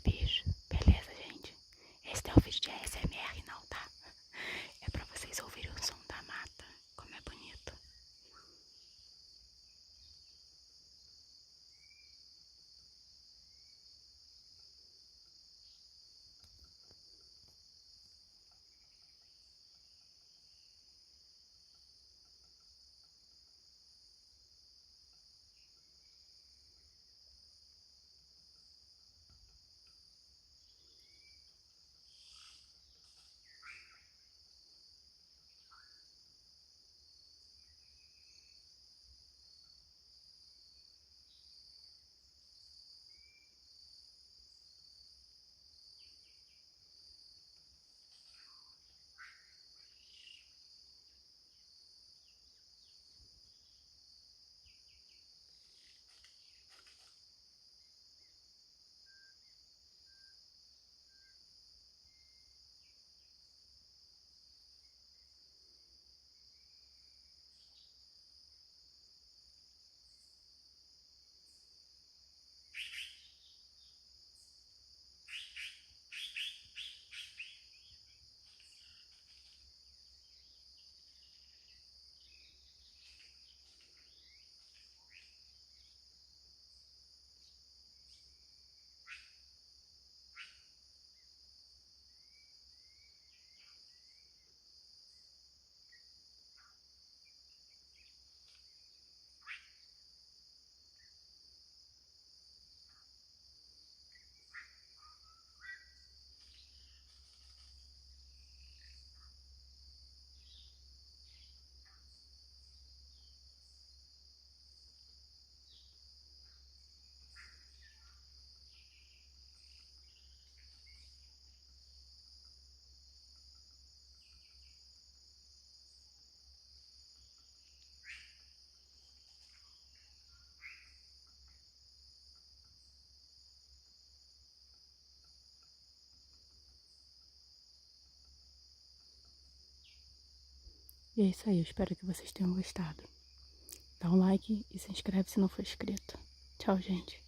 aquele bicho. Beleza, gente? Esse não é o vídeo de ASMR não, tá? É pra vocês ouvirem o som da mata. Como é bonito. E é isso aí, eu espero que vocês tenham gostado. Dá um like e se inscreve se não for inscrito. Tchau, gente.